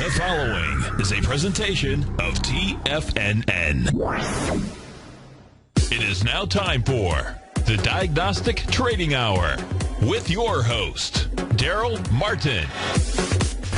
The following is a presentation of TFNN. It is now time for the Diagnostic Trading Hour with your host, Darrell Martin.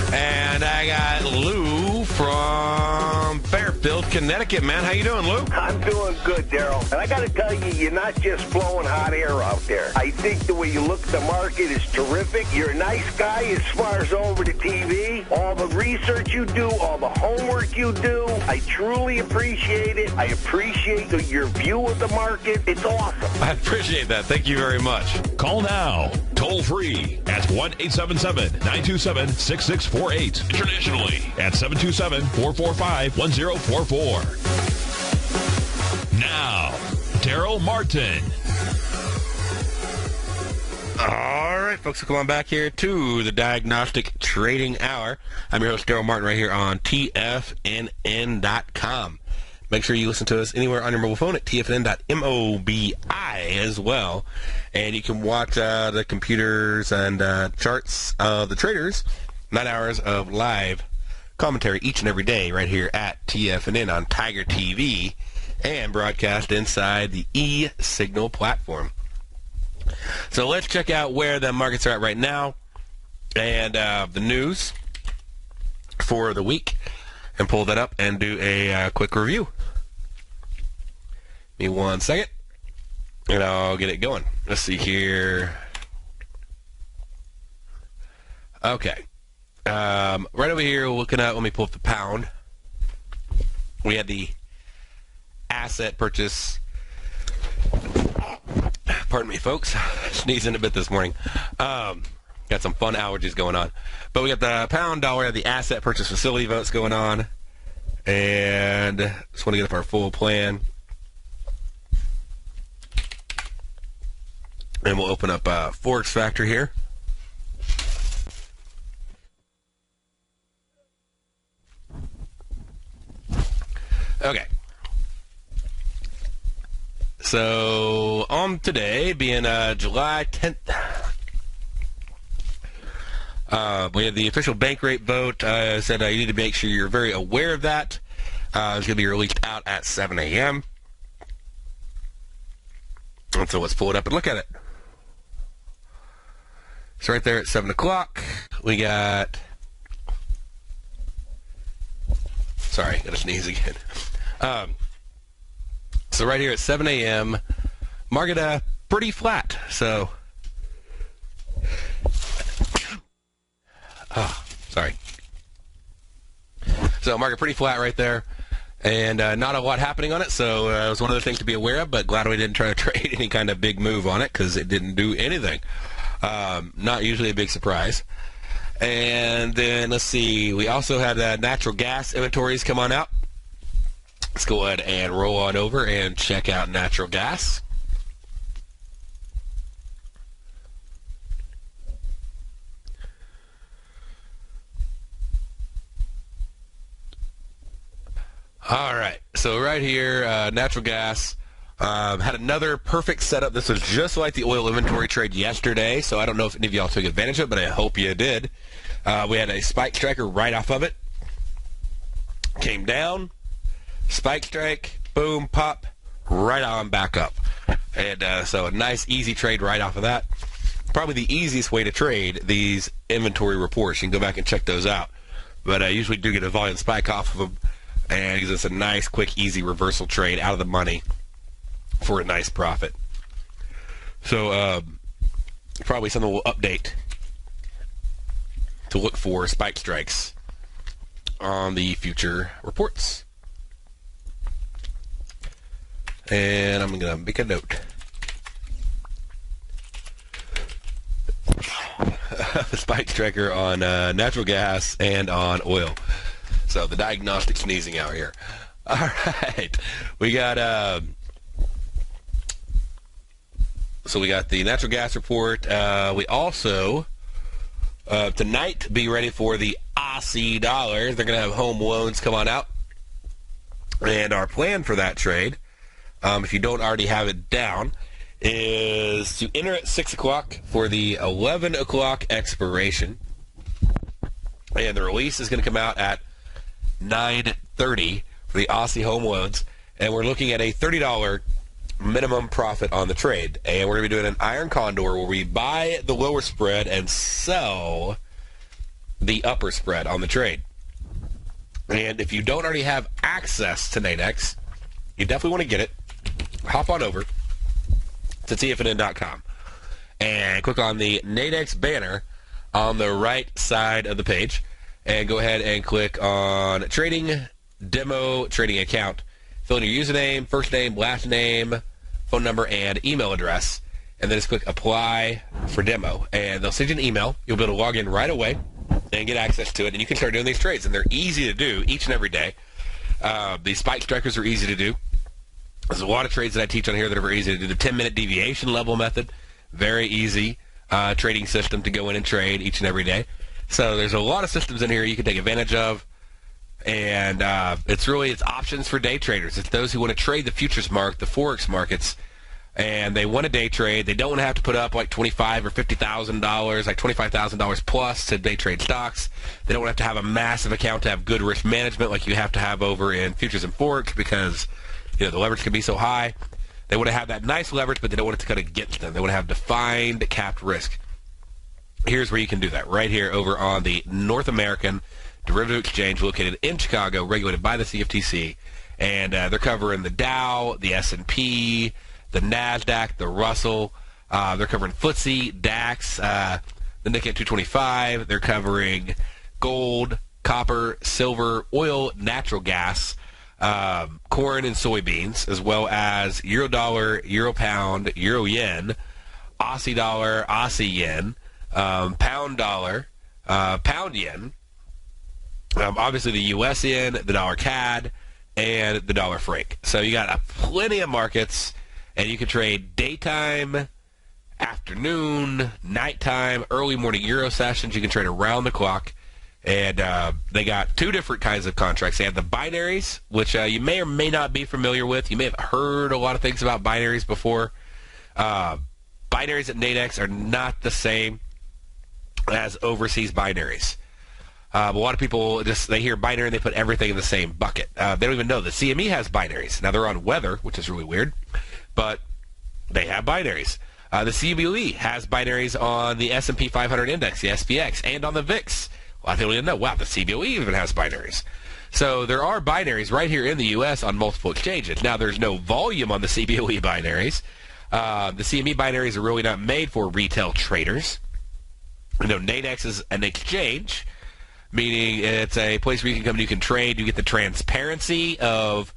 And I got Lou from Fairfield, Connecticut, man. How you doing, Lou? I'm doing good, Darrell. And I got to tell you, you're not just blowing hot air out there. I think the way you look at the market is terrific. You're a nice guy as far as over the TV. All the research you do, all the homework you do, I truly appreciate it. I appreciate your view of the market. It's awesome. I appreciate that. Thank you very much. Call now, toll free at 1-877-927-6648. Internationally at 727-445-1044. Now, Darrell Martin. All right, folks, welcome on back here to the Diagnostic Trading Hour. I'm your host, Darrell Martin, right here on TFNN.com. Make sure you listen to us anywhere on your mobile phone at TFNN.mobi as well. And you can watch the computers and charts of the traders. 9 hours of live commentary each and every day right here at TFNN on Tiger TV and broadcast inside the e-signal platform. So let's check out where the markets are at right now and the news for the week and pull that up and do a quick review. Give me 1 second and I'll get it going. Let's see here. Okay. Right over here, looking at, let me pull up the pound. We had the asset purchase. Pardon me, folks. Sneezing a bit this morning. Got some fun allergies going on. But we got the pound dollar, the asset purchase facility votes going on. And just want to get up our full plan. And we'll open up Forex Factor here. Okay. So, on today, being July 10th, we had the official bank rate vote. Said you need to make sure you're very aware of that. It's going to be released out at 7 a.m. And so let's pull it up and look at it. So right there at 7 o'clock, we got... Sorry, got to sneeze again. So right here at 7 a.m., market pretty flat. So, sorry. So market pretty flat right there, and not a lot happening on it. So it was one of the things to be aware of. But glad we didn't try to trade any kind of big move on it because it didn't do anything. Not usually a big surprise. And then, let's see, we also had natural gas inventories come on out. Let's go ahead and roll on over and check out natural gas. All right, so right here, natural gas. Had another perfect setup. This was just like the oil inventory trade yesterday, so I don't know if any of y'all took advantage of it, but I hope you did. We had a spike striker right off of it. Came down, spike strike, boom, pop, right on back up. And so a nice, easy trade right off of that. Probably the easiest way to trade these inventory reports. You can go back and check those out. But I usually do get a volume spike off of them, and it gives us a nice, quick, easy reversal trade out of the money for a nice profit. So probably something we'll update to look for spike strikes on the future reports. And I'm going to make a note. Spike striker on natural gas and on oil. So the diagnostic sneezing out here. All right. We got... So we got the natural gas report. We also, tonight, be ready for the Aussie dollars. They're going to have home loans come on out. And our plan for that trade, if you don't already have it down, is to enter at 6 o'clock for the 11 o'clock expiration. And the release is going to come out at 9:30 for the Aussie home loans. And we're looking at a $30 minimum profit on the trade. And we're going to be doing an iron condor where we buy the lower spread and sell the upper spread on the trade. And if you don't already have access to Nadex, you definitely want to get it. Hop on over to TFNN.com and click on the Nadex banner on the right side of the page and go ahead and click on Trading Demo Trading Account. Fill in your username, first name, last name, phone number, and email address, and then just click Apply for Demo. And they'll send you an email. You'll be able to log in right away and get access to it, and you can start doing these trades. And they're easy to do each and every day. These spike strikers are easy to do. There's a lot of trades that I teach on here that are very easy to do. The 10-minute deviation level method, very easy trading system to go in and trade each and every day. So there's a lot of systems in here you can take advantage of. And it's options for day traders. It's those who want to trade the futures market, the Forex markets, and they want to day trade. They don't want to have to put up like $25,000 or $50,000, like $25,000 plus to day trade stocks. They don't have to have a massive account to have good risk management like you have to have over in futures and Forex because the leverage can be so high. They want to have that nice leverage, but they don't want it to kind of get to them. They want to have defined capped risk. Here's where you can do that, right here over on the North American Derivative Exchange located in Chicago, regulated by the CFTC, and they're covering the Dow, the S&P, the NASDAQ, the Russell. They're covering FTSE, DAX, the Nikkei 225. They're covering gold, copper, silver, oil, natural gas, corn and soybeans, as well as euro dollar, euro pound, euro yen, Aussie dollar, Aussie yen, pound dollar, pound yen, obviously the U.S. yen, the dollar CAD, and the dollar franc. So you got plenty of markets, and you can trade daytime, afternoon, nighttime, early morning Euro sessions. You can trade around the clock. And they got two different kinds of contracts. They have the binaries, which you may or may not be familiar with. You may have heard a lot of things about binaries before. Binaries at Nadex are not the same as overseas binaries. A lot of people they hear binary and they put everything in the same bucket. They don't even know the CME has binaries. Now they're on weather, which is really weird, but they have binaries. The CBOE has binaries on the S&P 500 index, the SPX, and on the VIX. A lot of people didn't know. Wow, the CBOE even has binaries. So there are binaries right here in the U.S. on multiple exchanges. Now there's no volume on the CBOE binaries. The CME binaries are really not made for retail traders. Nadex is an exchange, meaning it's a place where you can come and you can trade. You get the transparency of,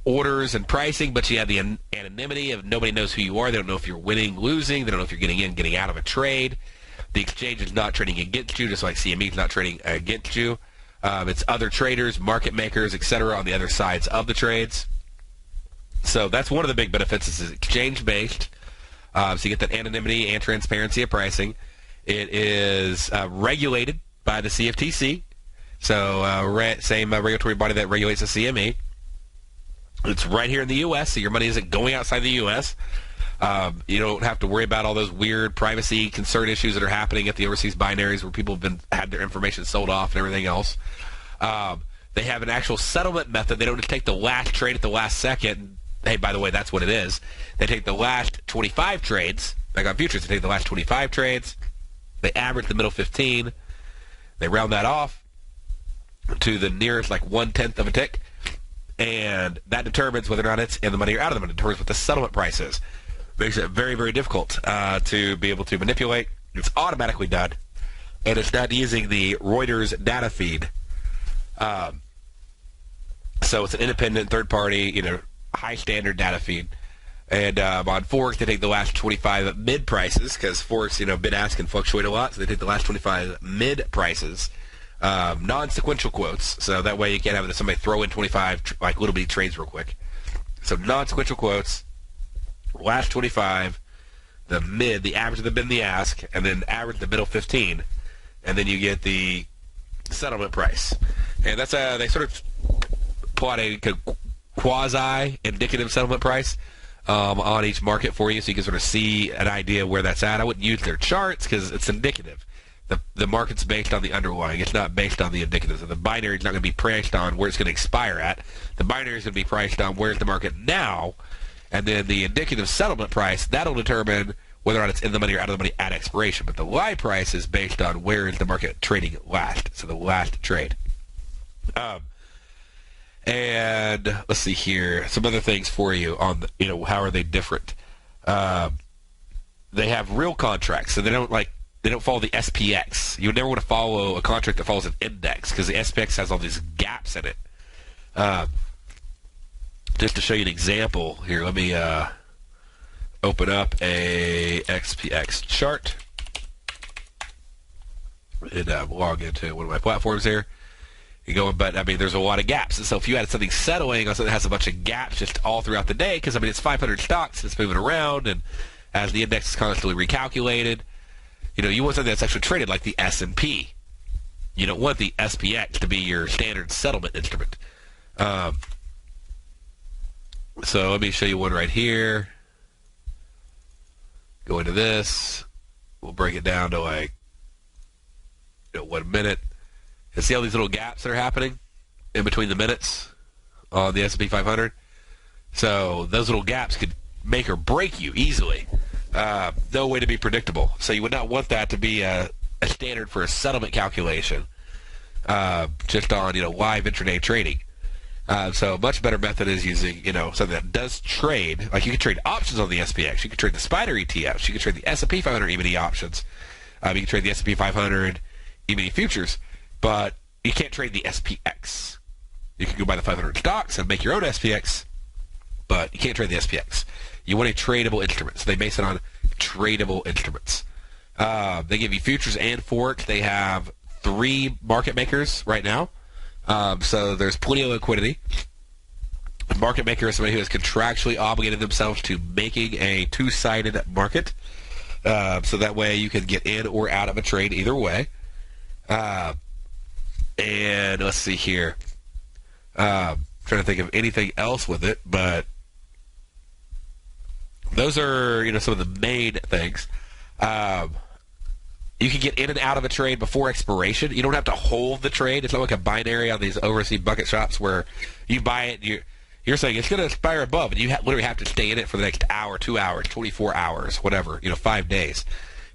orders and pricing, but you have the anonymity of nobody knows who you are. They don't know if you're winning, losing. They don't know if you're getting in, getting out of a trade. The exchange is not trading against you, just like CME is not trading against you. It's other traders, market makers, etc. on the other sides of the trades. So that's one of the big benefits. It's exchange-based, so you get that anonymity and transparency of pricing. It is regulated by the CFTC, so same regulatory body that regulates the CME. It's right here in the U.S., so your money isn't going outside the U.S. You don't have to worry about all those weird privacy concern issues that are happening at the overseas binaries where people have had their information sold off and everything else. They have an actual settlement method. They don't just take the last trade at the last second. Hey, by the way, that's what it is. They take the last 25 trades. Like on futures, they take the last 25 trades. They average the middle 15. They round that off to the nearest, like, 1/10 of a tick. And that determines whether or not it's in the money or out of the money. It determines what the settlement price is. Makes it very, very difficult to be able to manipulate. It's automatically done. And it's not using the Reuters data feed. So it's an independent, third-party, high standard data feed. And on Forex, they take the last 25 mid prices because Forex, bid-ask can fluctuate a lot. So they take the last 25 mid prices, non-sequential quotes. So that way you can't have somebody throw in 25 like little bitty trades real quick. So non-sequential quotes, last 25, the mid, the average of the bid and the ask, and then average the middle 15, and then you get the settlement price. And that's they sort of plot a quasi-indicative settlement price on each market for you, so you can sort of see an idea where that's at. I wouldn't use their charts because it's indicative. The market's based on the underlying. It's not based on the indicatives. So the binary is not going to be priced on where it's going to expire at. The binary is going to be priced on where's the market now, and then the indicative settlement price, that'll determine whether or not it's in the money or out of the money at expiration. But the live price is based on where is the market trading last, so the last trade. And let's see here, some other things for you on how are they different. They have real contracts, so they don't follow the SPX. You would never want to follow a contract that follows an index because the SPX has all these gaps in it. Just to show you an example here, let me open up a XPX chart and log into one of my platforms here. But there's a lot of gaps. And so if you had something settling on something that has a bunch of gaps just all throughout the day, because it's 500 stocks, it's moving around, and as the index is constantly recalculated, you want something that's actually traded like the S&P. You don't want the SPX to be your standard settlement instrument. So let me show you one right here. Go into this. We'll break it down to 1 minute. And see all these little gaps that are happening in between the minutes on the S&P 500? So those little gaps could make or break you easily. No way to be predictable. So you would not want that to be a standard for a settlement calculation just on live intraday trading. So a much better method is using something that does trade. Like you can trade options on the SPX. You can trade the spider ETFs. You can trade the S&P 500 E-mini options. You can trade the S&P 500 E-mini futures. But you can't trade the SPX. You can go buy the 500 stocks and make your own SPX, but you can't trade the SPX. You want a tradable instrument, so they base it on tradable instruments. They give you futures and Forex. They have 3 market makers right now, so there's plenty of liquidity. A market maker is somebody who has contractually obligated themselves to making a two-sided market, so that way you can get in or out of a trade either way. And let's see here. Trying to think of anything else with it, but those are some of the main things. You can get in and out of a trade before expiration. You don't have to hold the trade. It's not like a binary on these overseas bucket shops where you buy it and you're saying it's going to expire above, and you literally have to stay in it for the next hour, 2 hours, 24 hours, whatever. 5 days,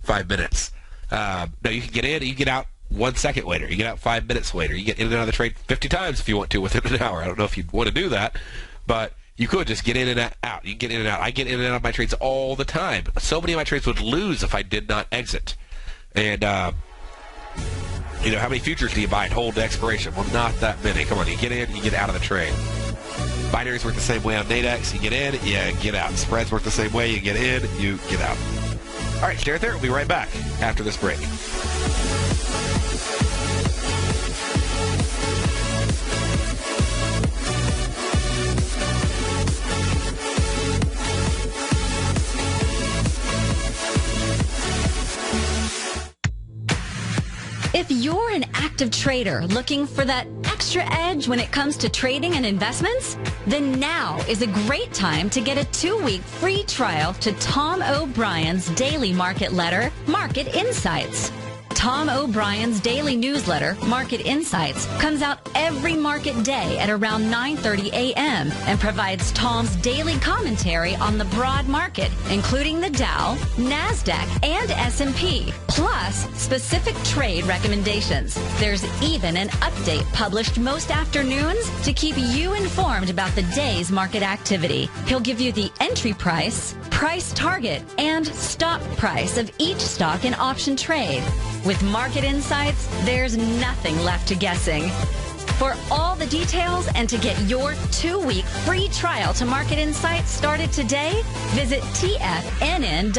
5 minutes. No, you can get in and you get out 1 second later. You get out 5 minutes later. You get in and out of the trade 50 times if you want to within an hour. I don't know if you'd want to do that, but you could just get in and out. You can get in and out. I get in and out of my trades all the time. So many of my trades would lose if I did not exit. And, how many futures do you buy and hold to expiration? Well, not that many. Come on, you get in, you get out of the trade. Binaries work the same way on Nadex. You get in, you get out. Spreads work the same way. You get in, you get out. All right, stay right there. We'll be right back after this break. If you're an active trader looking for that extra edge when it comes to trading and investments, then now is a great time to get a 2-week free trial to Tom O'Brien's daily market letter, Market Insights. Tom O'Brien's daily newsletter, Market Insights, comes out every market day at around 9:30 a.m. and provides Tom's daily commentary on the broad market, including the Dow, NASDAQ, and S&P, plus specific trade recommendations. There's even an update published most afternoons to keep you informed about the day's market activity. He'll give you the entry price, price target, and stop price of each stock in option trade. With Market Insights, there's nothing left to guessing. For all the details and to get your 2-week free trial to Market Insights started today, visit TFNN.com.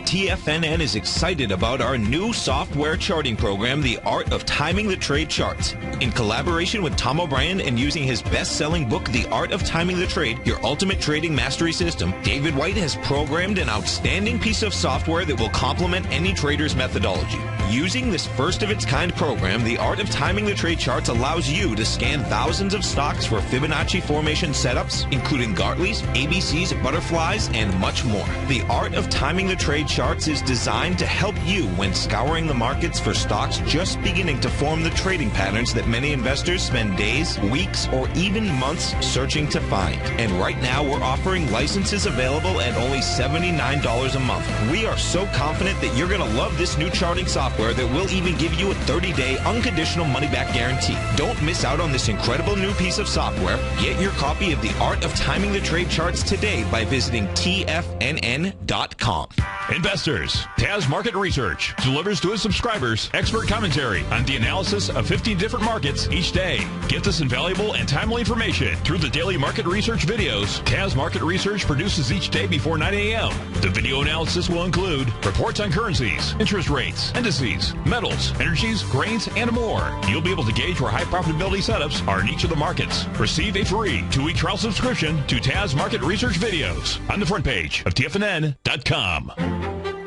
TFNN is excited about our new software charting program, The Art of Timing the Trade Charts. In collaboration with Tom O'Brien and using his best-selling book, The Art of Timing the Trade, Your Ultimate Trading Mastery System, David White has programmed an outstanding piece of software that will complement any trader's methodology. Using this first-of-its-kind program, The Art of Timing the Trade Charts allows you to scan thousands of stocks for Fibonacci formation setups, including Gartley's, ABC's, butterflies, and much more. The Art of Timing the Trade Charts is designed to help you when scouring the markets for stocks just beginning to form the trading patterns that many investors spend days, weeks, or even months searching to find. And right now, we're offering licenses available at only $79 a month. We are so confident that you're going to love this new charting software that will even give you a 30-day unconditional money-back guarantee. Don't miss out on this incredible new piece of software. Get your copy of The Art of Timing the Trade Charts today by visiting TFNN.com. Investors, Taz Market Research delivers to its subscribers expert commentary on the analysis of 15 different markets each day. Get this invaluable and timely information through the daily market research videos Taz Market Research produces each day before 9 a.m. The video analysis will include reports on currencies, interest rates, indices, metals, energies, grains, and more. You'll be able to gauge where high profitability setups are in each of the markets. Receive a free 2-week trial subscription to Taz Market Research videos on the front page of TFNN.com.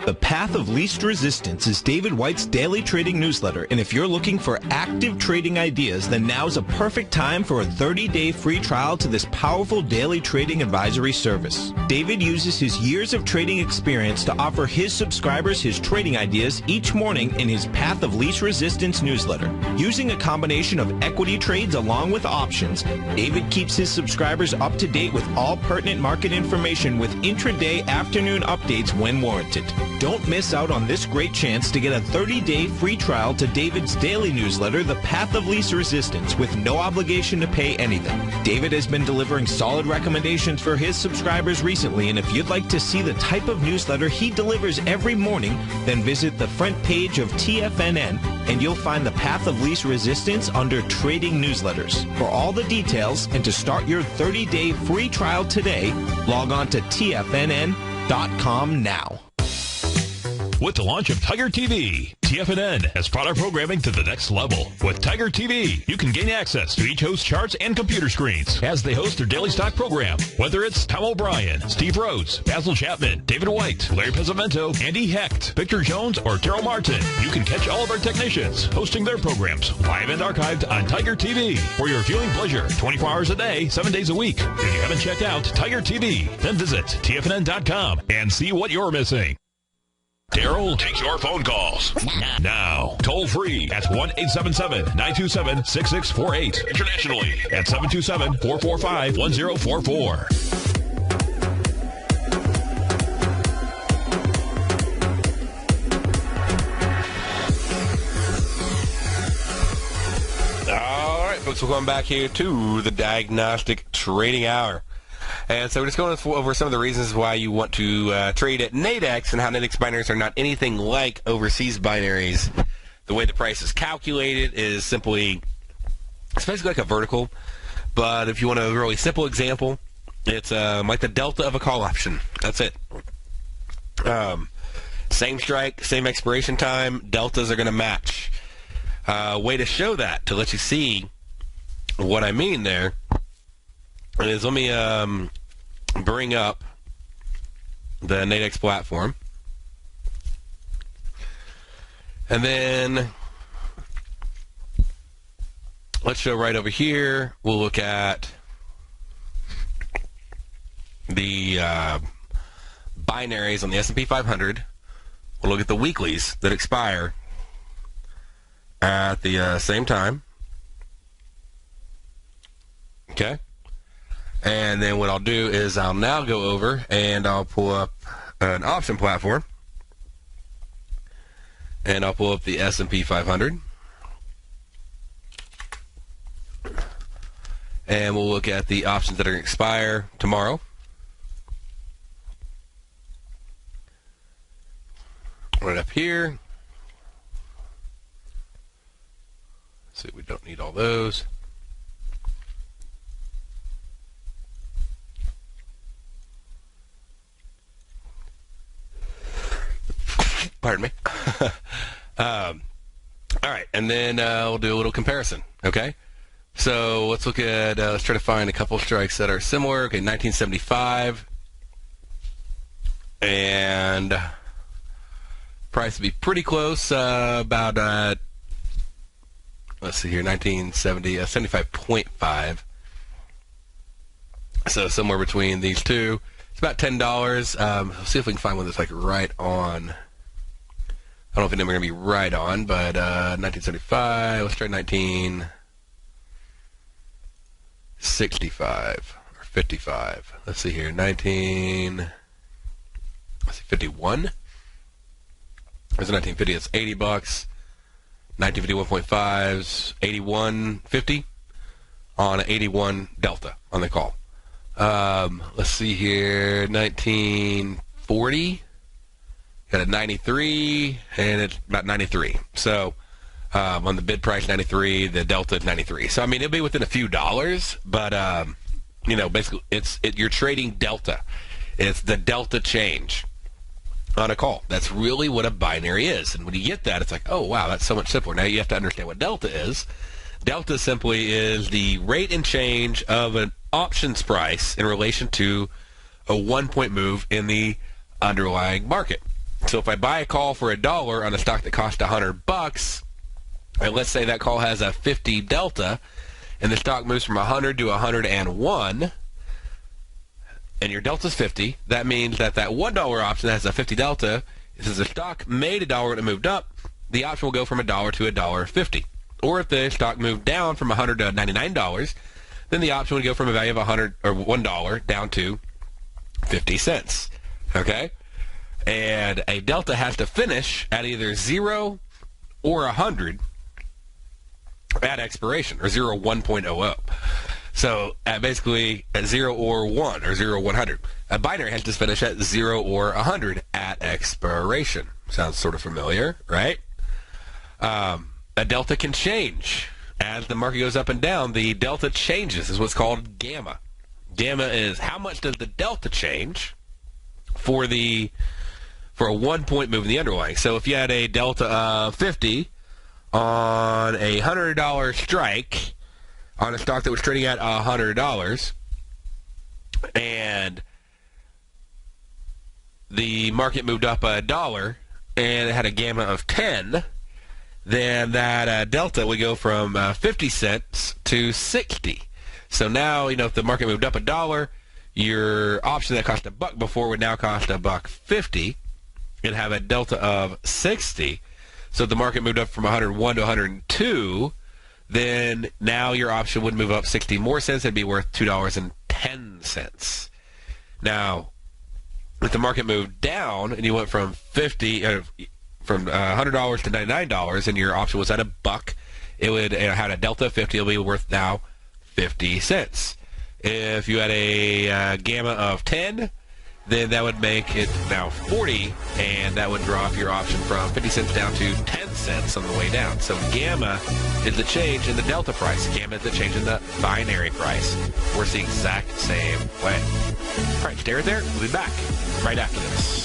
The Path of Least Resistance is David White's daily trading newsletter, and if you're looking for active trading ideas, then now's a perfect time for a 30-day free trial to this powerful daily trading advisory service. David uses his years of trading experience to offer his subscribers his trading ideas each morning in his Path of Least Resistance newsletter. Using a combination of equity trades along with options, David keeps his subscribers up to date with all pertinent market information with intraday afternoon updates when warranted. Don't miss out on this great chance to get a 30-day free trial to David's daily newsletter, The Path of Least Resistance, with no obligation to pay anything. David has been delivering solid recommendations for his subscribers recently, and if you'd like to see the type of newsletter he delivers every morning, then visit the front page of TFNN, and you'll find The Path of Least Resistance under Trading Newsletters. For all the details and to start your 30-day free trial today, log on to TFNN.com now. With the launch of Tiger TV, TFNN has brought our programming to the next level. With Tiger TV, you can gain access to each host's charts and computer screens as they host their daily stock program. Whether it's Tom O'Brien, Steve Rhodes, Basil Chapman, David White, Larry Pesavento, Andy Hecht, Victor Jones, or Darrell Martin, you can catch all of our technicians hosting their programs live and archived on Tiger TV for your viewing pleasure 24 hours a day, 7 days a week. If you haven't checked out Tiger TV, then visit TFNN.com and see what you're missing. Darrell takes your phone calls now. Toll free at 1-877-927-6648. Internationally at 727-445-1044. All right, folks, welcome back here to the Diagnostic Trading Hour. And so we're just going over some of the reasons why you want to trade at Nadex and how Nadex binaries are not anything like overseas binaries. The way the price is calculated is simply, it's basically like a vertical. But if you want a really simple example, it's like the delta of a call option. That's it. Same strike, same expiration time, deltas are going to match. Way to show that, to let you see what I mean there, is let me bring up the Nadex platform. And then let's show right over here. We'll look at the binaries on the S&P 500. We'll look at the weeklies that expire at the same time. Okay. And then what I'll do is I'll now go over and I'll pull up an option platform. And I'll pull up the S&P 500. And we'll look at the options that are going to expire tomorrow. Right up here. Let's see, we don't need all those. Pardon me. All right, and then we'll do a little comparison, okay? So let's look at, let's try to find a couple strikes that are similar. Okay, 1975. And price would be pretty close, about, let's see here, 1970, 75.5. So somewhere between these two. It's about $10. Let's see if we can find one that's like right on. I don't know if it's going to be right on, but 1975. Let's try 1965 or 55. Let's see here, 51. There's a 1950. It's $80. 1951.5's 81.50 on an 81 delta on the call. Let's see here, 1940. Got a 93, and it's about 93. So on the bid price, 93, the delta is 93. So I mean, it'll be within a few dollars, but you know, basically, you're trading delta. It's the delta change on a call. That's really what a binary is. And when you get that, it's like, oh wow, that's so much simpler. Now you have to understand what delta is. Delta simply is the rate and change of an options price in relation to a 1-point move in the underlying market. So if I buy a call for $1 on a stock that cost $100, and let's say that call has a 50 delta, and the stock moves from 100 to 101, and your delta is 50, that means that $1 option has a 50 delta. Since the stock made $1 and it moved up, the option will go from $1 to $1.50. Or if the stock moved down from $100 to $99, then the option would go from a value of $1 down to 50 cents. Okay? And a delta has to finish at either 0 or 100 at expiration, or 0 1.00. So basically at 0 or 1, or 0 100. A binary has to finish at 0 or 100 at expiration. Sounds sort of familiar, right? A delta can change. As the market goes up and down, the delta changes. This is what's called gamma. Gamma is how much does the delta change for a 1-point move in the underlying. So if you had a delta of 50 on a $100 strike on a stock that was trading at $100, and the market moved up $1 and it had a gamma of 10, then that delta would go from 50 cents to 60. So now, you know, if the market moved up $1, your option that cost $1 before would now cost $1.50 and have a delta of 60. So if the market moved up from 101 to 102, then now your option would move up 60 more cents. It'd be worth $2.10. Now, if the market moved down and you went from $100 to $99, and your option was at $1, it would had a delta of 50. It'll be worth now 50 cents. If you had a gamma of 10, then that would make it now 40, and that would drop your option from 50 cents down to 10 cents on the way down. So gamma is the change in the delta price. Gamma is the change in the binary price. Works the exact same way. All right, stay right there. We'll be back right after this.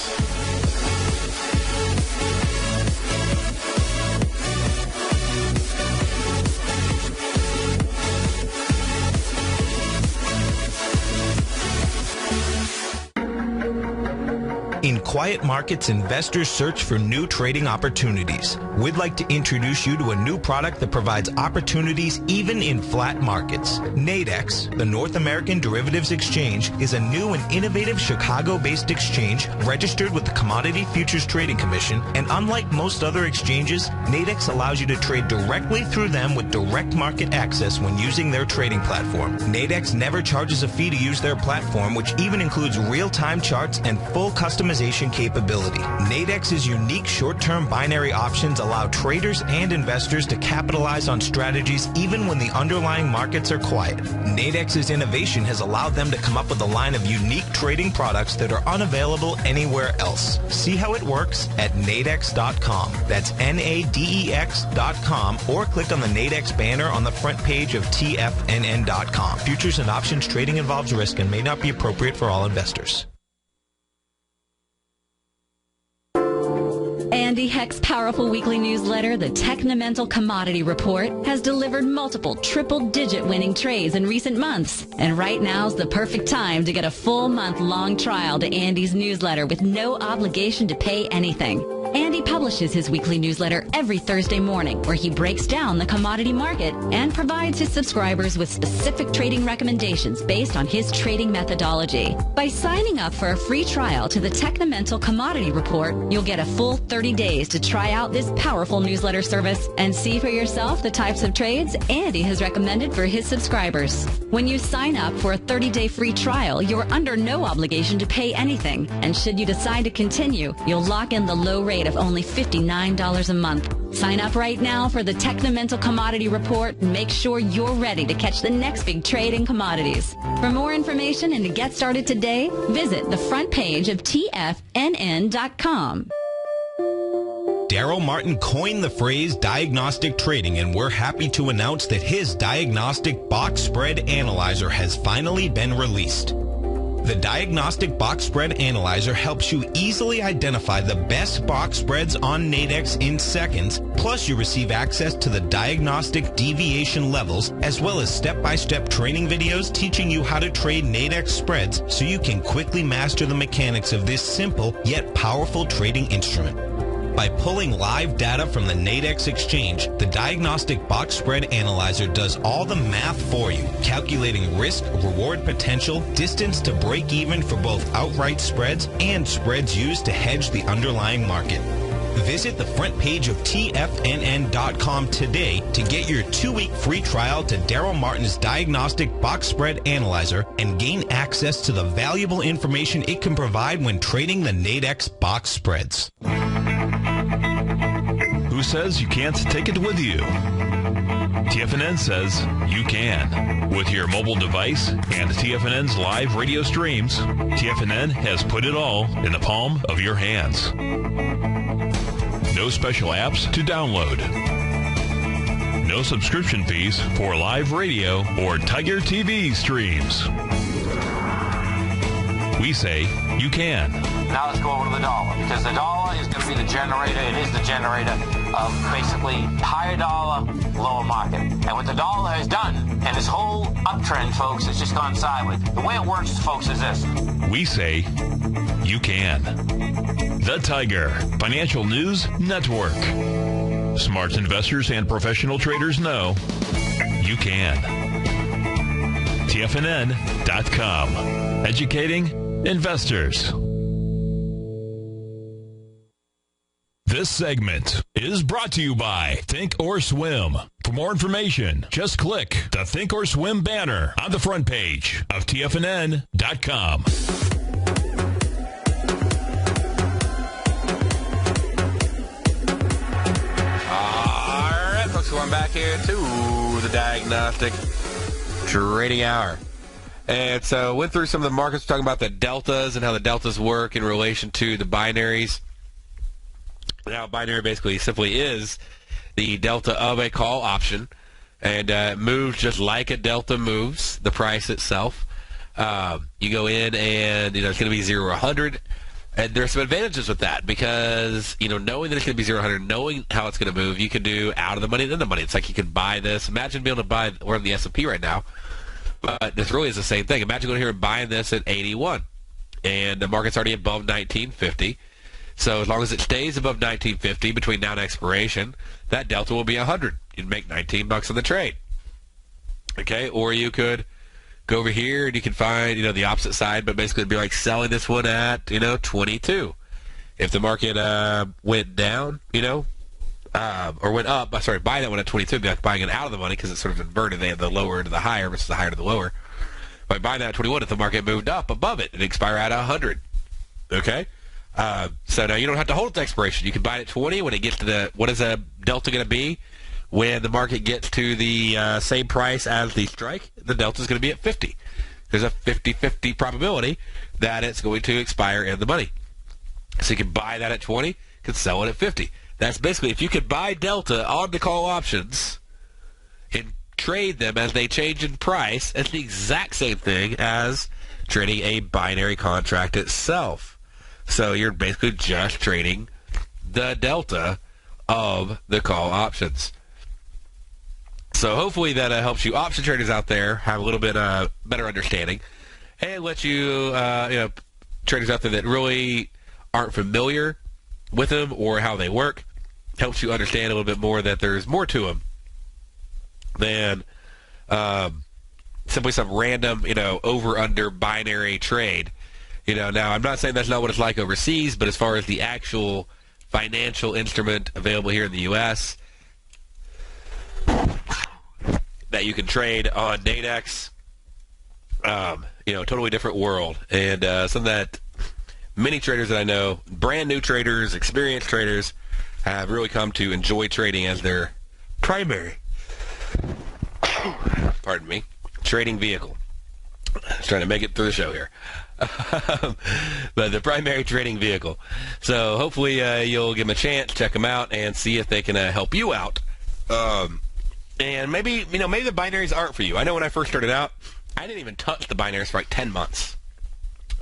In quiet markets, investors search for new trading opportunities. We'd like to introduce you to a new product that provides opportunities even in flat markets. Nadex, the North American Derivatives Exchange, is a new and innovative Chicago-based exchange registered with the Commodity Futures Trading Commission, and unlike most other exchanges, Nadex allows you to trade directly through them with direct market access when using their trading platform. Nadex never charges a fee to use their platform, which even includes real-time charts and full customization capability. Nadex's unique short-term binary options allow traders and investors to capitalize on strategies even when the underlying markets are quiet. Nadex's innovation has allowed them to come up with a line of unique trading products that are unavailable anywhere else. See how it works at nadex.com. That's NADEX.com, or click on the Nadex banner on the front page of TFNN.com. Futures and options trading involves risk and may not be appropriate for all investors. Andy Heck's powerful weekly newsletter, the Technomental Commodity Report, has delivered multiple triple-digit winning trades in recent months. And right now's the perfect time to get a full month-long trial to Andy's newsletter with no obligation to pay anything. Andy publishes his weekly newsletter every Thursday morning, where he breaks down the commodity market and provides his subscribers with specific trading recommendations based on his trading methodology. By signing up for a free trial to the Technomental Commodity Report, you'll get a full 30 days to try out this powerful newsletter service and see for yourself the types of trades Andy has recommended for his subscribers. When you sign up for a 30-day free trial, you're under no obligation to pay anything. And should you decide to continue, you'll lock in the low rate of only $59 a month. Sign up right now for the Technomental Commodity Report and make sure you're ready to catch the next big trade in commodities. For more information and to get started today, visit the front page of TFNN.com. Darrell Martin coined the phrase diagnostic trading, and we're happy to announce that his Diagnostic Box Spread Analyzer has finally been released. The Diagnostic Box Spread Analyzer helps you easily identify the best box spreads on Nadex in seconds, plus you receive access to the diagnostic deviation levels, as well as step-by-step training videos teaching you how to trade Nadex spreads so you can quickly master the mechanics of this simple yet powerful trading instrument. By pulling live data from the Nadex exchange, the Diagnostic Box Spread Analyzer does all the math for you, calculating risk, reward potential, distance to break even for both outright spreads and spreads used to hedge the underlying market. Visit the front page of TFNN.com today to get your 2-week free trial to Darrell Martin's Diagnostic Box Spread Analyzer and gain access to the valuable information it can provide when trading the Nadex box spreads. Who says you can't take it with you? TFNN says you can. With your mobile device and TFNN's live radio streams, TFNN has put it all in the palm of your hands. No special apps to download. No subscription fees for live radio or Tiger TV streams. We say you can. Now let's go over to the dollar, because the dollar is going to be the generator. It is the generator of basically higher dollar, lower market. And what the dollar has done, and this whole uptrend, folks, has just gone sideways. The way it works, folks, is this. We say you can. The Tiger Financial News Network. Smart investors and professional traders know you can. TFNN.com. Educating investors. This segment is brought to you by Think or Swim. For more information, just click the Think or Swim banner on the front page of TFNN.com. All right, folks, going back here to the Diagnostic Trading Hour. And so went through some of the markets, talking about the deltas and how the deltas work in relation to the binaries. Now, binary basically simply is the delta of a call option, and it moves just like a delta moves, the price itself. You go in and, it's going to be 0 or 100, and there's some advantages with that because, knowing that it's going to be 0 or 100, knowing how it's going to move, you can do out of the money and in the money. It's like you can buy this. Imagine being able to buy, we're on the S&P right now, but this really is the same thing. Imagine going here and buying this at 81, and the market's already above 1950. So as long as it stays above 1950 between now and expiration, that delta will be 100. You'd make $19 on the trade. Okay, or you could go over here and you can find, the opposite side, but basically it'd be like selling this one at, 22. If the market went down, or went up, buying that one at 22, it'd be like buying it out of the money because it's sort of inverted. They have the lower to the higher versus the higher to the lower. By buying that at 21, if the market moved up above it, it'd expire at 100. Okay? So now you don't have to hold it to expiration. You can buy it at 20 when it gets to what is a delta going to be when the market gets to the same price as the strike? The delta is going to be at 50. There's a 50-50 probability that it's going to expire in the money. So you can buy that at 20, you can sell it at 50. That's basically, if you could buy delta on the call options and trade them as they change in price, it's the exact same thing as trading a binary contract itself. So you're basically just trading the delta of the call options. So hopefully that helps you option traders out there have a little bit better understanding, and let you, traders out there that really aren't familiar with them or how they work, helps you understand a little bit more that there's more to them than simply some random, over-under binary trade. Now I'm not saying that's not what it's like overseas, but as far as the actual financial instrument available here in the U.S. that you can trade on Nadex, totally different world. And something that many traders that I know, brand new traders, experienced traders, have really come to enjoy trading as their primary, pardon me, trading vehicle. I was trying to make it through the show here. But the primary trading vehicle. So hopefully you'll give them a chance, check them out, and see if they can help you out. And maybe the binaries aren't for you. I know when I first started out, I didn't even touch the binaries for like 10 months.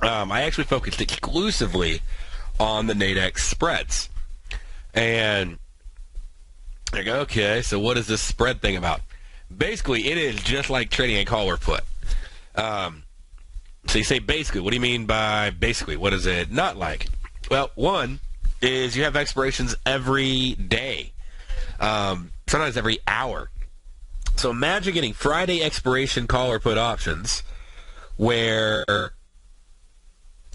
I actually focused exclusively on the Nadex spreads. And I go, okay, so what is this spread thing about? Basically, it is just like trading a call or put. So you say basically. What do you mean by basically? What is it not like? Well, one is you have expirations every day, sometimes every hour. So imagine getting Friday expiration call or put options where,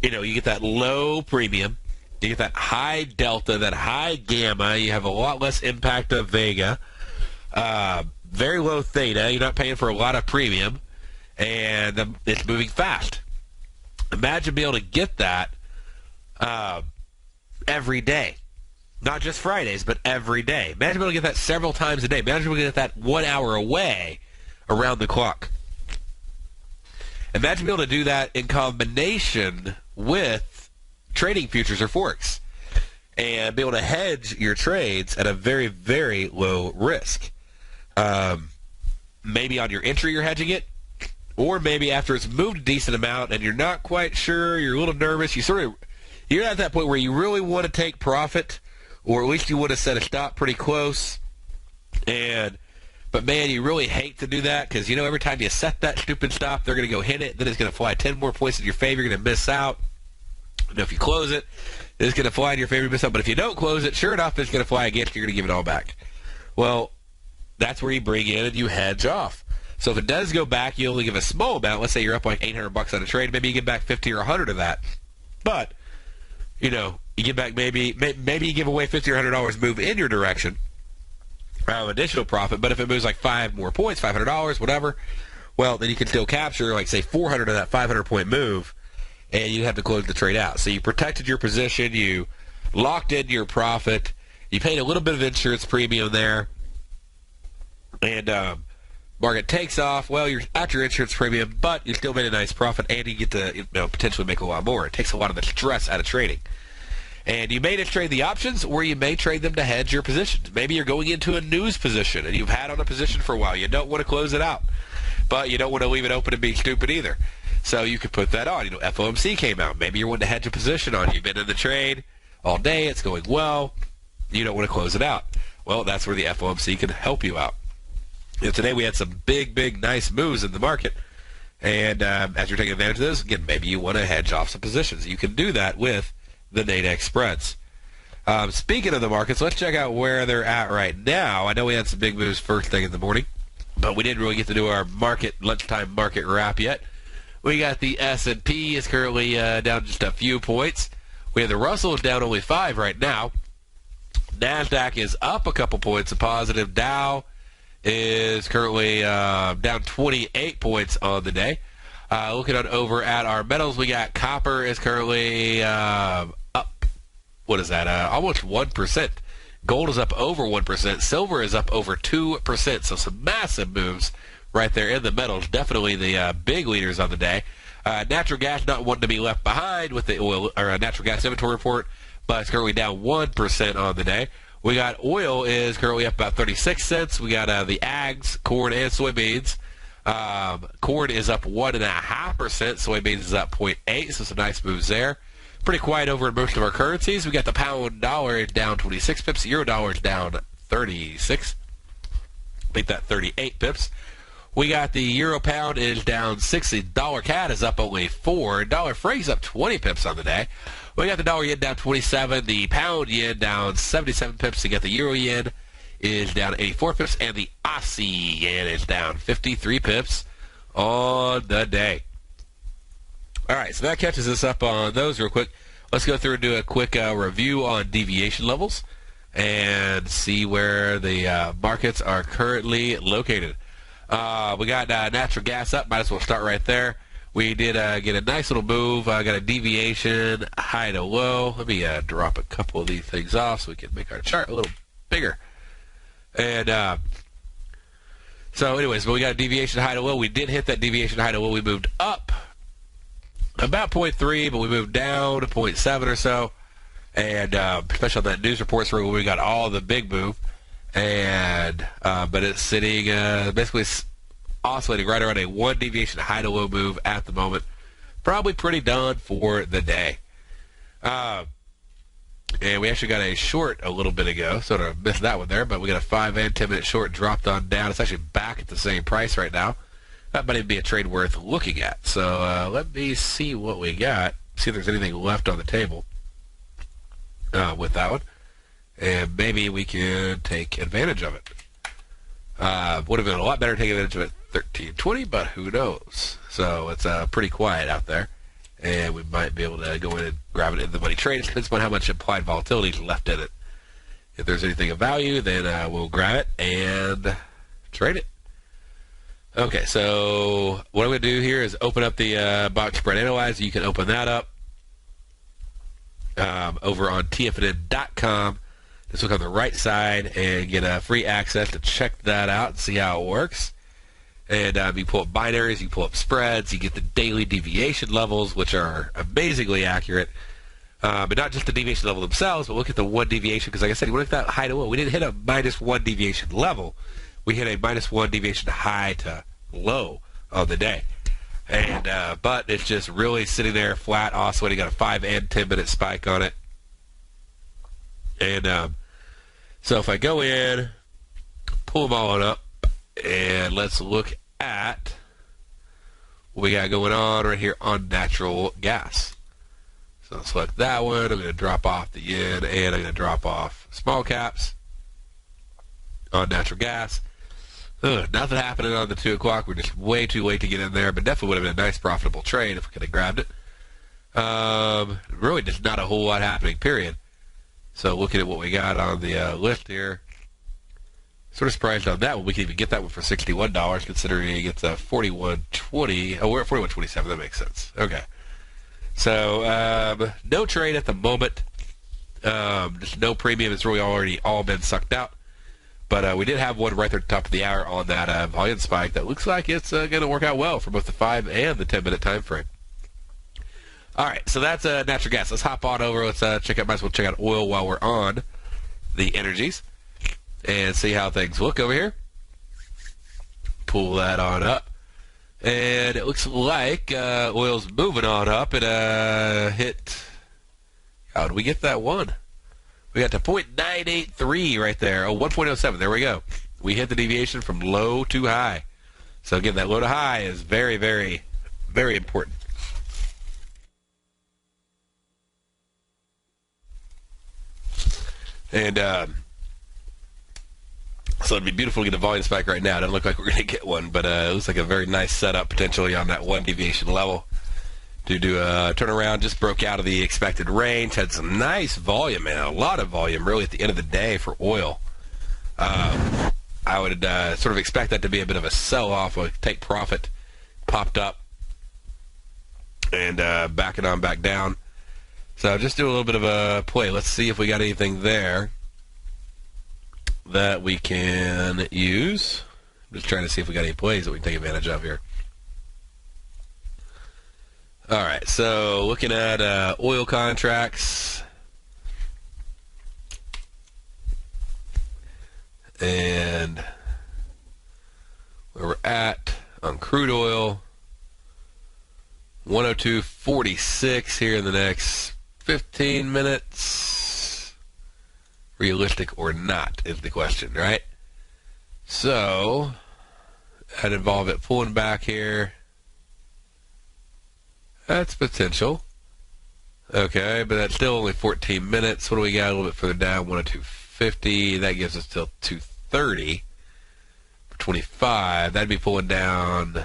you get that low premium, you get that high delta, that high gamma, you have a lot less impact of vega, very low theta, you're not paying for a lot of premium, and it's moving fast. Imagine being able to get that every day. Not just Fridays, but every day. Imagine being able to get that several times a day. Imagine being able to get that 1 hour away around the clock. Imagine being able to do that in combination with trading futures or Forex, and be able to hedge your trades at a very, very low risk. Maybe on your entry you're hedging it, or maybe after it's moved a decent amount and you're not quite sure, you're a little nervous, you're at that point where you really want to take profit, or at least you want to set a stop pretty close. But man, you really hate to do that, because every time you set that stupid stop, they're going to go hit it, then it's going to fly 10 more points in your favor, you're going to miss out. If you close it, it's going to fly in your favor, you miss out. But if you don't close it, sure enough, it's going to fly against you, you're going to give it all back. Well, that's where you bring in and you hedge off. So if it does go back, you only give a small amount. Let's say you're up like $800 on a trade. Maybe you get back 50 or 100 of that. But, you get back maybe you give away $50 or $100 move in your direction, additional profit. But if it moves like 5 more points, $500, whatever, well, then you can still capture like say 400 of that 500-point move, and you have to close the trade out. So you protected your position, you locked in your profit, you paid a little bit of insurance premium there, and market takes off. Well, you're at your insurance premium, but you still made a nice profit, and you get to potentially make a lot more. It takes a lot of the stress out of trading. And you may just trade the options, or you may trade them to hedge your positions. Maybe you're going into a news position, and you've had on a position for a while. You don't want to close it out, but you don't want to leave it open and be stupid either. So you could put that on. FOMC came out. Maybe you're wanting to hedge a position on. You've been in the trade all day. It's going well. You don't want to close it out. Well, that's where the FOMC can help you out. Today we had some big, nice moves in the market. And as you're taking advantage of those, again, maybe you want to hedge off some positions. You can do that with the Nadex spreads. Speaking of the markets, let's check out where they're at right now. I know we had some big moves first thing in the morning, but we didn't really get to do our lunchtime market wrap yet. We got the S&P is currently down just a few points. We have the Russell is down only 5 right now. NASDAQ is up a couple points, a positive. Dow is currently down 28 points on the day. Looking on over at our metals, we got copper is currently up. What is that? Almost 1%. Gold is up over 1%. Silver is up over 2%. So some massive moves right there in the metals. Definitely the big leaders on the day. Natural gas not one to be left behind with the oil or natural gas inventory report, but it's currently down 1% on the day. We got oil is currently up about 36 cents. We got the ags, corn and soybeans. Corn is up 1.5%. Soybeans is up 0.8. So some nice moves there. Pretty quiet over in most of our currencies. We got the pound dollar down 26 pips. The euro dollar is down 36. I think that 38 pips. We got the euro pound is down 60. Dollar CAD is up only 4. Dollar Frank's up 20 pips on the day. We got the dollar yen down 27. The pound yen down 77 pips. We got the euro yen is down 84 pips. And the Aussie yen is down 53 pips on the day. All right, so that catches us up on those real quick. Let's go through and do a quick review on deviation levels and see where the markets are currently located. We got natural gas up. Might as well start right there. We did get a nice little move. Got a deviation high to low. Let me drop a couple of these things off so we can make our chart a little bigger. And so anyways, we got a deviation high to low. We did hit that deviation high to low. We moved up about 0.3, but we moved down to 0.7 or so. And especially on that news reports where we got all the big move. And but it's sitting basically oscillating right around a 1 deviation high to low move at the moment. Probably pretty done for the day. And we actually got a short a little bit ago, sort of missed that one there, but we got a 5 and 10 minute short dropped on down. It's actually back at the same price right now. That might even be a trade worth looking at. So let me see what we got, see if there's anything left on the table with that one. And maybe we can take advantage of it. Would have been a lot better to take advantage of it 13.20, but who knows? So it's pretty quiet out there. And we might be able to go in and grab it in the money trade. It depends upon how much implied volatility is left in it. If there's anything of value, then we'll grab it and trade it. Okay, so what I'm going to do here is open up the box spread analyzer. You can open that up over on TFNN.com. Just look on the right side and get free access to check that out and see how it works. And you pull up binaries, you pull up spreads, you get the daily deviation levels, which are amazingly accurate. But not just the deviation level themselves, but look at the 1 deviation, because like I said, you look at that high to low. We didn't hit a -1 deviation level. We hit a -1 deviation high to low on the day. And but it's just really sitting there flat, oscillating. Got a 5 and 10 minute spike on it. And so if I go in, pull them all on up, and let's look at what we got going on right here on natural gas. So I'll select that one. I'm going to drop off the yen, and I'm going to drop off small caps on natural gas. Nothing happening on the 2 o'clock. We're just way too late to get in there, but definitely would have been a nice profitable trade if we could have grabbed it. Really just not a whole lot happening, period. So looking at what we got on the list here, sort of surprised on that one. We can even get that one for $61, considering it's a 41.20. Oh, we're at 41.27. That makes sense. Okay. So no trade at the moment. Just no premium. It's really already all been sucked out. But we did have one right there at the top of the hour on that volume spike that looks like it's going to work out well for both the 5 and the 10 minute time frame. All right, so that's natural gas. Let's hop on over. Let's might as well check out oil while we're on the energies and see how things look over here. Pull that on up. And it looks like oil's moving on up. It hit, how did we get that one? We got to 0.983 right there. Oh, 1.07. There we go. We hit the deviation from low to high. So again, that low to high is very, very, very important. And so it'd be beautiful to get a volume spike right now. It doesn't look like we're going to get one, but it looks like a very nice setup potentially on that 1 deviation level to do a turnaround. Just broke out of the expected range. Had some nice volume, man. A lot of volume really at the end of the day for oil. I would sort of expect that to be a bit of a sell-off, a take profit. Popped up and backing on back down. So just do a little bit of a play. Let's see if we got anything there that we can use. I'm just trying to see if we got any plays that we can take advantage of here. All right, so looking at oil contracts. And where we're at on crude oil, 102.46 here in the next 15 minutes, realistic or not, is the question, right? So, I'd involve it pulling back here. That's potential. Okay, but that's still only 14 minutes. What do we got a little bit further down? 102.50. That gives us till 230 for 25. That'd be pulling down,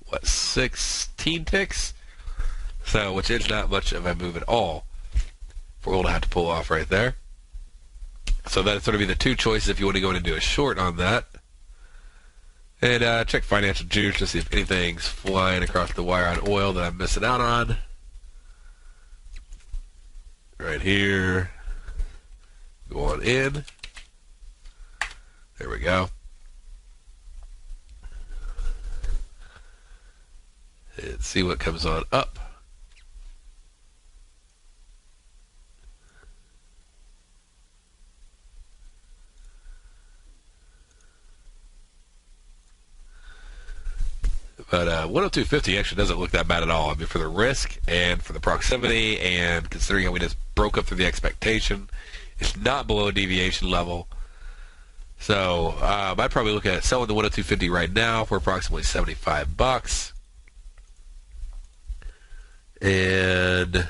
what, 16 ticks? So, which is not much of a move at all for oil to have to pull off right there. So that's going to be the two choices if you want to go in and do a short on that. And check financial juice to see if anything's flying across the wire on oil that I'm missing out on. Right here. Go on in. There we go. And see what comes on up. But 102.50 actually doesn't look that bad at all. I mean, for the risk and for the proximity and considering how we just broke up through the expectation, it's not below a deviation level. So I'd probably look at selling the 102.50 right now for approximately $75. And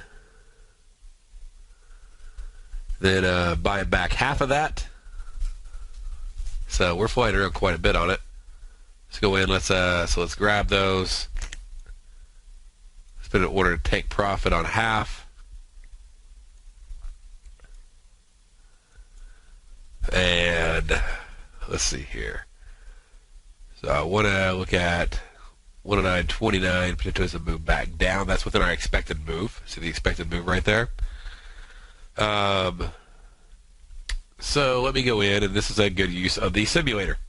then buying back half of that. So we're flying around quite a bit on it. Let's go in. Let's grab those. Let's put an order to take profit on half. And let's see here. So I want to look at 109.29. Potentially as a move back down. That's within our expected move. See the expected move right there. So let me go in, and this is a good use of the simulator.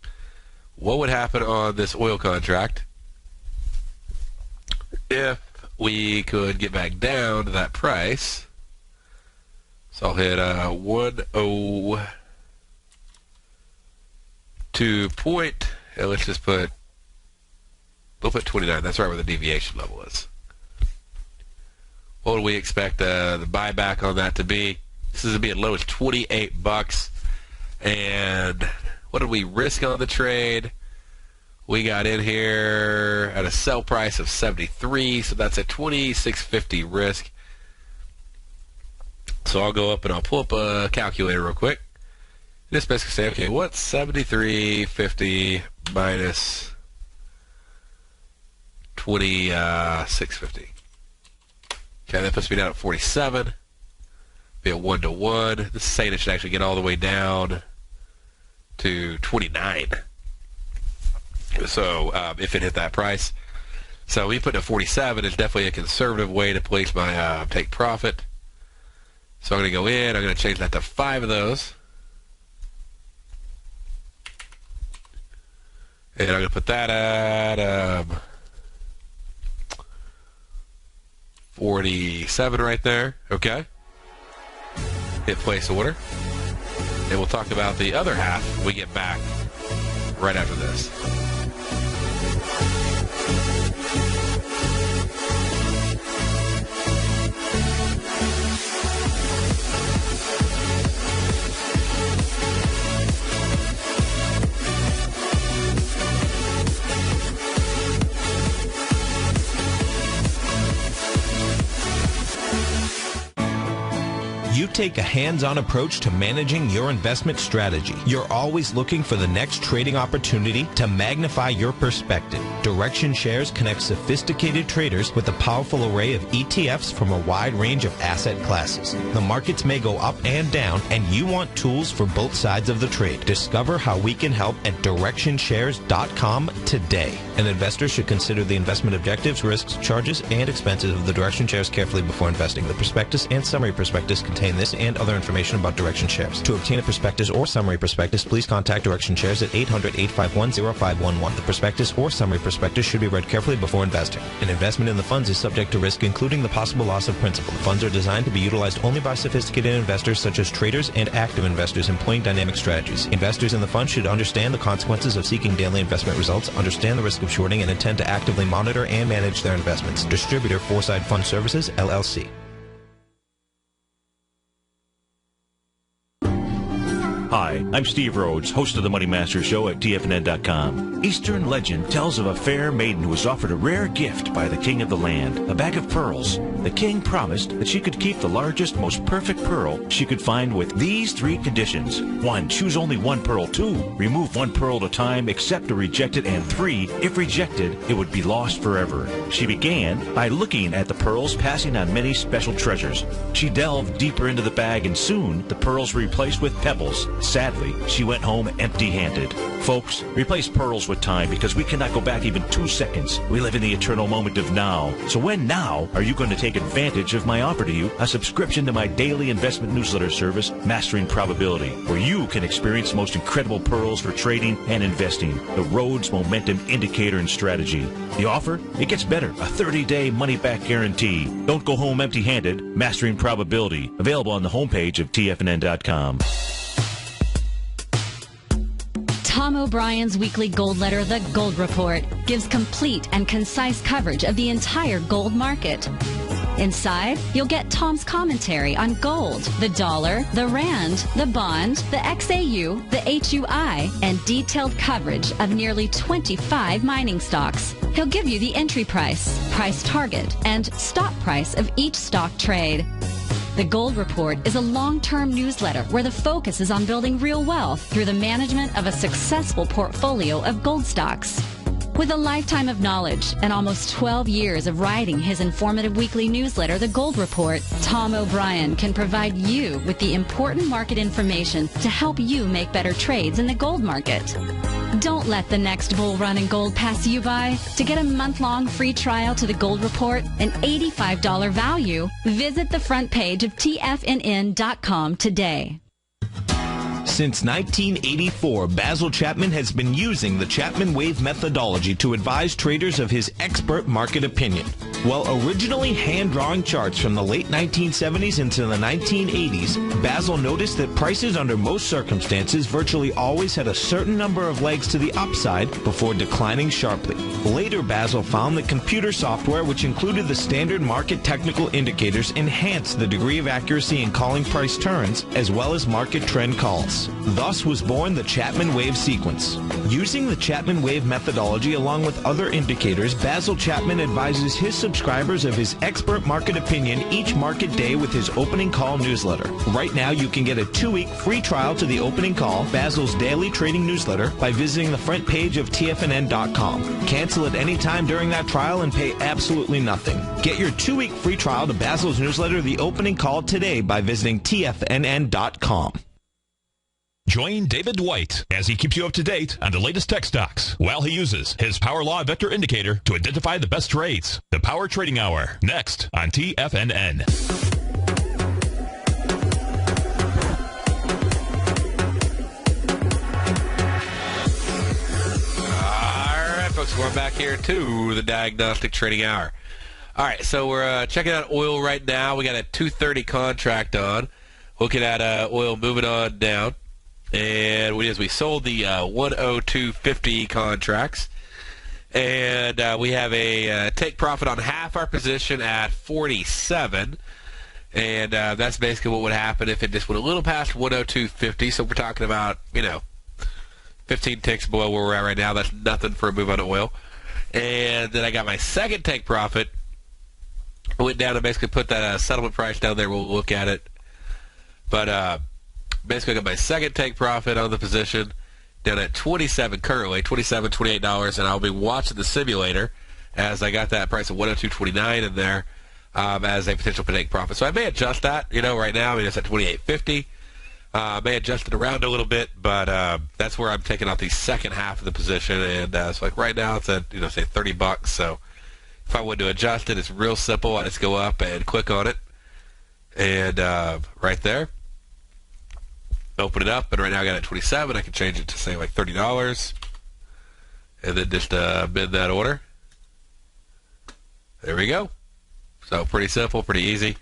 What would happen on this oil contract if we could get back down to that price? So I'll hit 102 point, and let's just we'll put 29. That's right where the deviation level is. What would we expect the buyback on that to be? This is going to be as low as $28. And what did we risk on the trade? We got in here at a sell price of 73, so that's a 26.50 risk. So I'll go up and I'll pull up a calculator real quick. Just basically say, okay, what's 73.50 minus 26.50? Okay, that puts me down at 47. Be a 1-to-1. This is saying it should actually get all the way down to 29. So if it hit that price. So we put it at 47. It's definitely a conservative way to place my take profit. So I'm going to go in. I'm going to change that to 5 of those. And I'm going to put that at 47 right there. Okay. Hit place order. And we'll talk about the other half when we get back right after this. You take a hands-on approach to managing your investment strategy. You're always looking for the next trading opportunity to magnify your perspective. Direction Shares connects sophisticated traders with a powerful array of ETFs from a wide range of asset classes. The markets may go up and down, and you want tools for both sides of the trade. Discover how we can help at DirectionShares.com today. An investor should consider the investment objectives, risks, charges, and expenses of the Direction Shares carefully before investing. The prospectus and summary prospectus contain this and other information about Direction Shares. To obtain a prospectus or summary prospectus, please contact Direction Shares at 800-851-0511. The prospectus or summary prospectus should be read carefully before investing. An investment in the funds is subject to risk, including the possible loss of principal. The funds are designed to be utilized only by sophisticated investors such as traders and active investors employing dynamic strategies. Investors in the fund should understand the consequences of seeking daily investment results, understand the risk of shorting, and intend to actively monitor and manage their investments. Distributor Foreside Fund Services, LLC. Hi, I'm Steve Rhodes, host of the Money Master Show at TFNN.com. Eastern legend tells of a fair maiden who was offered a rare gift by the king of the land, a bag of pearls. The king promised that she could keep the largest, most perfect pearl she could find with these 3 conditions. 1, choose only 1 pearl. 2, remove 1 pearl at a time, accept or reject it. And 3, if rejected, it would be lost forever. She began by looking at the pearls, passing on many special treasures. She delved deeper into the bag, and soon the pearls were replaced with pebbles. Sadly, she went home empty-handed. Folks, replace pearls with time, because we cannot go back even 2 seconds. We live in the eternal moment of now. So when now are you going to take advantage of my offer to you, a subscription to my daily investment newsletter service, Mastering Probability, where you can experience the most incredible pearls for trading and investing, the Rhodes Momentum Indicator and Strategy. The offer? It gets better. A 30-day money-back guarantee. Don't go home empty-handed. Mastering Probability. Available on the homepage of TFNN.com. Tom O'Brien's weekly gold letter, The Gold Report, gives complete and concise coverage of the entire gold market. Inside, you'll get Tom's commentary on gold, the dollar, the rand, the bond, the XAU, the HUI, and detailed coverage of nearly 25 mining stocks. He'll give you the entry price, price target, and stop price of each stock trade. The Gold Report is a long-term newsletter where the focus is on building real wealth through the management of a successful portfolio of gold stocks. With a lifetime of knowledge and almost 12 years of writing his informative weekly newsletter, The Gold Report, Tom O'Brien can provide you with the important market information to help you make better trades in the gold market. Don't let the next bull run in gold pass you by. To get a month-long free trial to The Gold Report, an $85 value, visit the front page of TFNN.com today. Since 1984, Basil Chapman has been using the Chapman Wave methodology to advise traders of his expert market opinion. While originally hand-drawing charts from the late 1970s into the 1980s, Basil noticed that prices under most circumstances virtually always had a certain number of legs to the upside before declining sharply. Later, Basil found that computer software, which included the standard market technical indicators, enhanced the degree of accuracy in calling price turns as well as market trend calls. Thus was born the Chapman Wave sequence. Using the Chapman Wave methodology along with other indicators, Basil Chapman advises his subscribers of his expert market opinion each market day with his opening call newsletter. Right now, you can get a 2-week free trial to the opening call, Basil's daily trading newsletter, by visiting the front page of TFNN.com. Cancel at any time during that trial and pay absolutely nothing. Get your 2-week free trial to Basil's newsletter, The Opening Call, today by visiting TFNN.com. Join David White as he keeps you up to date on the latest tech stocks while he uses his Power Law Vector Indicator to identify the best trades. The Power Trading Hour, next on TFNN. All right, folks, we're back here to the Diagnostic Trading Hour. All right, so we're checking out oil right now. We got a 230 contract on. Looking at oil moving on down. And we sold the 102.50 contracts, and we have a take profit on half our position at 47, and that's basically what would happen if it just went a little past 102.50. So we're talking about 15 ticks below where we're at right now. That's nothing for a move on oil. And then I got my second take profit. I went down and basically put that settlement price down there. We'll look at it, but basically, I got my second take profit on the position down at 27 currently, $28, and I'll be watching the simulator as I got that price of 102.29 in there as a potential take profit. So I may adjust that, right now. I mean, it's at 28.50. May adjust it around a little bit, but that's where I'm taking out the second half of the position. And so like right now, it's at, say $30. So if I wanted to adjust it, it's real simple. I just go up and click on it, and right there. Open it up, and right now I got it at 27. I can change it to say like $30, and then just bid that order. There we go. So pretty simple, pretty easy.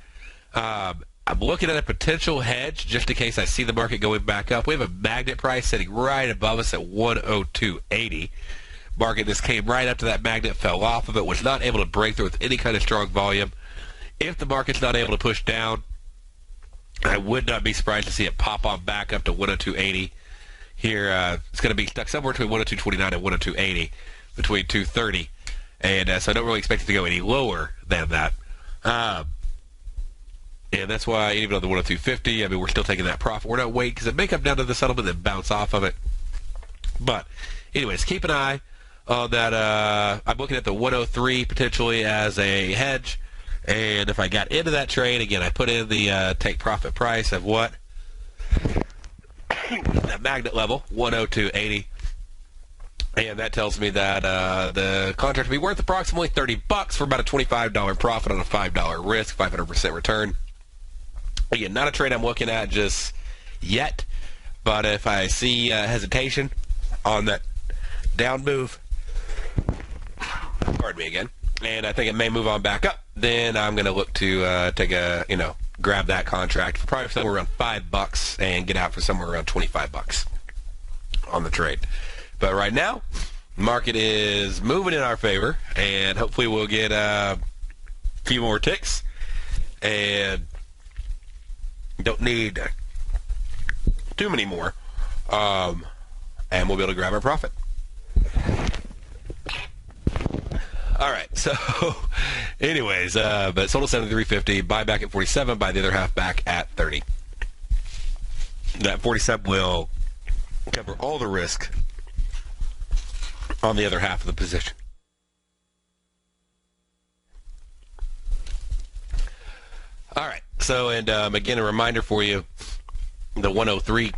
I'm looking at a potential hedge just in case I see the market going back up. We have a magnet price sitting right above us at 102.80. Market just came right up to that magnet, fell off of it, was not able to break through with any kind of strong volume. If the market's not able to push down, I would not be surprised to see it pop off back up to 102.80 here. It's going to be stuck somewhere between 102.29 and 102.80, between 230. And so I don't really expect it to go any lower than that. And that's why even on the 102.50, I mean, we're still taking that profit. We're not waiting because it may come down to the settlement and bounce off of it. But anyways, keep an eye on that. I'm looking at the 103 potentially as a hedge. And if I got into that trade, again, I put in the take profit price of what? That magnet level, 102.80. And that tells me that the contract will be worth approximately $30 for about a $25 profit on a $5 risk, 500% return. Again, not a trade I'm looking at just yet, but if I see hesitation on that down move, pardon me again, and I think it may move on back up, then I'm going to look to take a, grab that contract for probably somewhere around $5 and get out for somewhere around $25 on the trade. But right now, market is moving in our favor, and hopefully we'll get a few more ticks, and don't need too many more, and we'll be able to grab our profit. All right, so anyways, but sold at 73.50, buy back at 47, buy the other half back at 30. That 47 will cover all the risk on the other half of the position. All right, so, and again, a reminder for you, the 103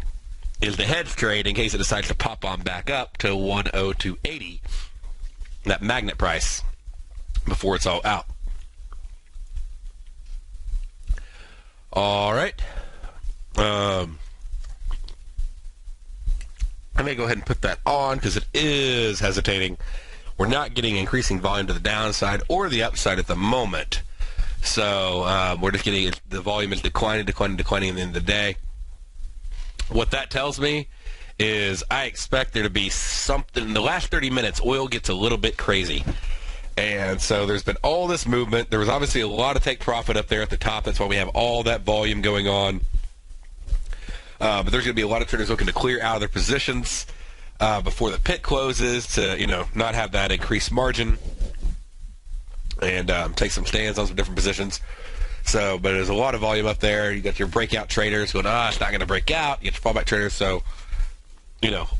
is the hedge trade in case it decides to pop on back up to 102.80, that magnet price, before it's all out. All right. I may go ahead and put that on because it is hesitating. We're not getting increasing volume to the downside or the upside at the moment. So we're just getting, the volume is declining at the end of the day. What that tells me is I expect there to be something. In the last 30 minutes, oil gets a little bit crazy. And so there's been all this movement. There was obviously a lot of take profit up there at the top. That's why we have all that volume going on. But there's going to be a lot of traders looking to clear out of their positions before the pit closes to, not have that increased margin and take some stands on some different positions. So, but there's a lot of volume up there. You got your breakout traders going, it's not going to break out. You get your fallback traders. So,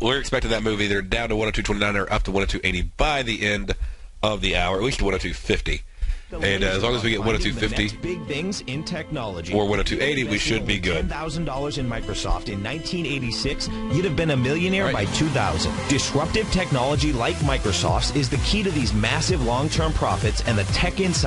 we're expecting that move either down to 102.29 or up to 102.80 by the end of the hour, at least 102.50. And as long as we get 102.50 big things in technology or 102.80, we should be good. $10,000 in Microsoft in 1986, you'd have been a millionaire by 2000. Disruptive technology like Microsoft's is the key to these massive long-term profits, and the Tech Insight